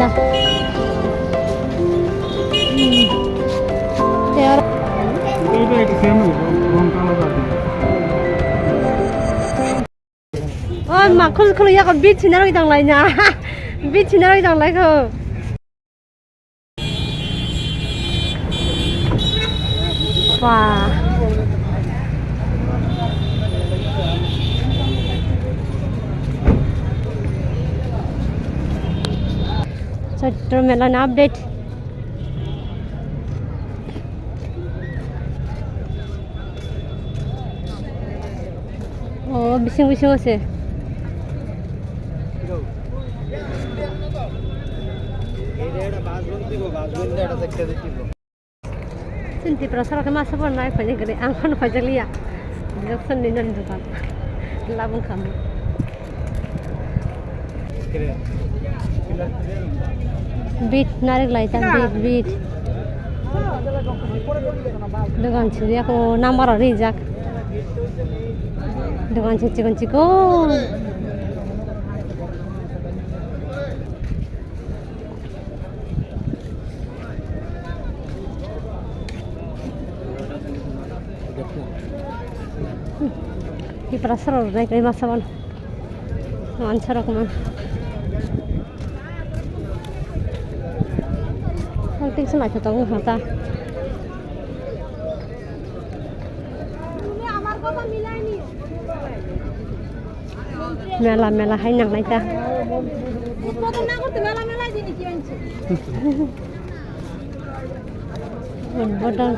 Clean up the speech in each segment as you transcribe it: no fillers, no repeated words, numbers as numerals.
লাইতা ôi mà không ya còn biết xin nó đi đằng lại nha biết xin nó đi đằng lại không wow Chattogram update oh bising আছে Sinti perasaan ke masa pun naik banyak gede angkon banyak liat Jackson di nan juga labung kamu beat narik laitan beat dengan ciri aku nomor rijak dengan cici-cici Di perasaan naik dari masa pun lancar aku mah nanti senang ketemu hata মেলা high নাং নাইতা উদ্বোধন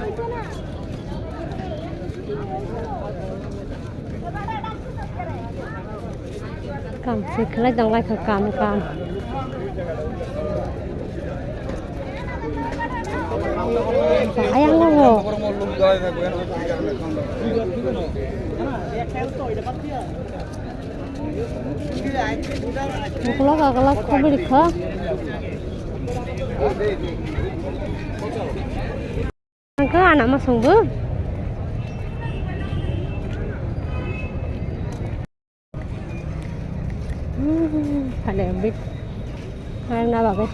কাম শিখলাই দংলাই কাম ayang lo kalau kau beli kah? Angka anak masuk bu. Ada bit. Ayang nak apa?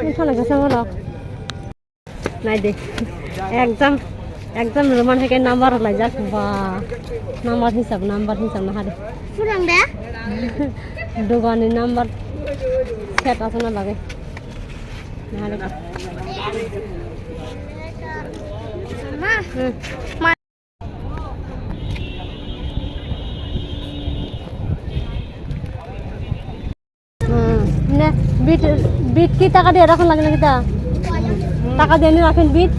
Ini sana ke sana lo. Naik deh. Exam roman hai ke number la jak ba number hisab na hade surang de dogani number set asana lage na hade ma ne bit ki টাকা দিয়ে রাখুন লাগে না কিটা টাকা দিয়ে রাখেন bit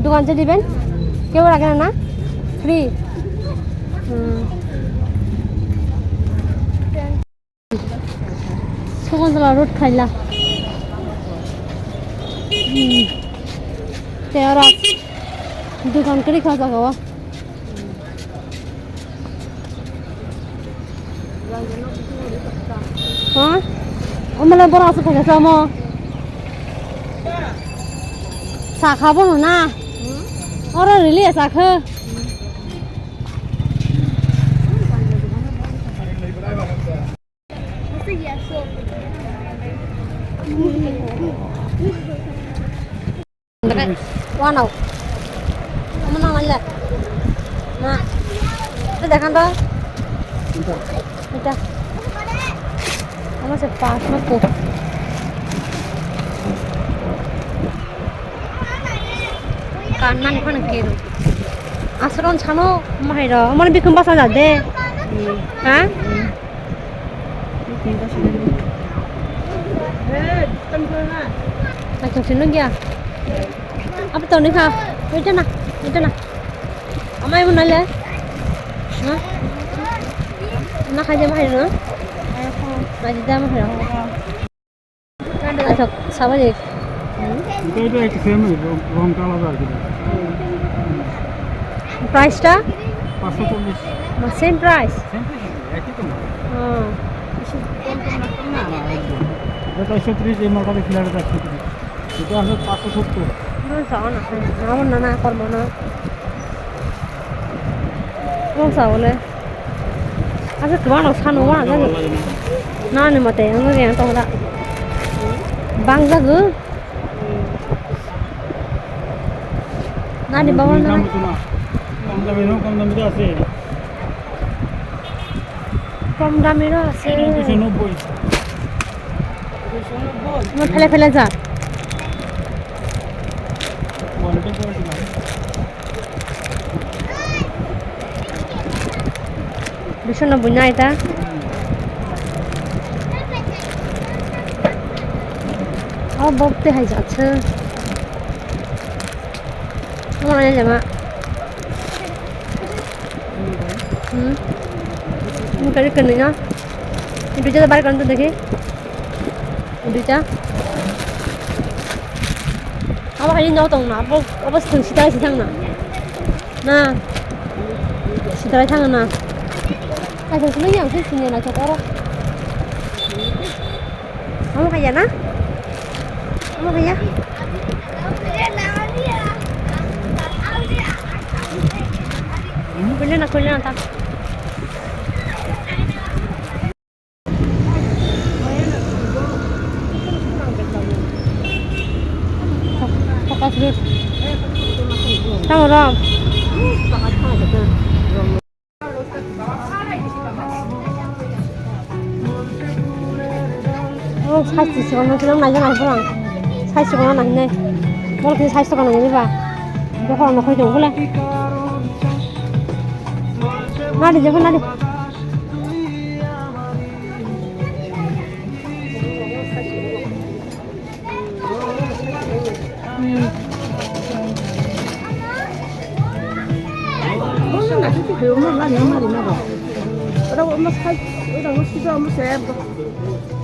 দোকান যে দিবেন কেউ রাখে না ফ্রি সকালবেলা রোড খাইলা তেরা দোকান করে খাওয়া যাওয়া হ্যাঁ ওমলে বড় আছে থাকে সামো চা খাবো না ওরা রিলি চা খা Wow, kamu nang aja. Nah, itu dah kan tuh. Udah. Kamu sepas aku. Kanan kan kiri. Asron chano mahira. Mana bikin bahasa ada? Hah? Macam sini ya. Apa tahu ni kah? Itu na. Amai mana le? Hah? Nak aja mahira? Lagi dah mahira. Ada sabar je. এটা একটু same রংটা আলাদা আর কি প্রাইসটা 540 same price একই তো না হ্যাঁ কিছু কম না এটা 130 এই মালটা ফিলারে 130 এটা আছে 570 না যাও না করবো না কোন চাউলে 아주 그만하고 사는 거야. ভালো 나는 লাগে না 나는 뭐 대, 그냥 또 나. 방자그. 나니 দাম 먹는 তো না কম দামে নাও কম দামে তো আছে কম দামেরও আছে 290 আমার ফেলে ফেলে যা কোয়ালিটি করেছিলাম 290 না এটা 먹대 하지 않죠. 어머나 얘마. मुझे करने ना दूसरा तो बार करने तो देखे दूसरा अब हाली नौ तंग ना अब सिंग सीधा सीधा ना सीधा थांग ना ऐसे सुनो yang sih sini ना चोकर kamu kayak na kamu kayak kulina tak Tama ram. 사이즈 시간은 그냥 나중에 안 보랑. 사이즈 시간은 안 내. 뭘 그렇게 사이즈 시간은 안 봐. 이거 하나 넣고 좀 볼래? 나리 좀 나리. 배우면 난 양말이 나가. 그러고 엄마 살, 이런 거 시도 한번 해.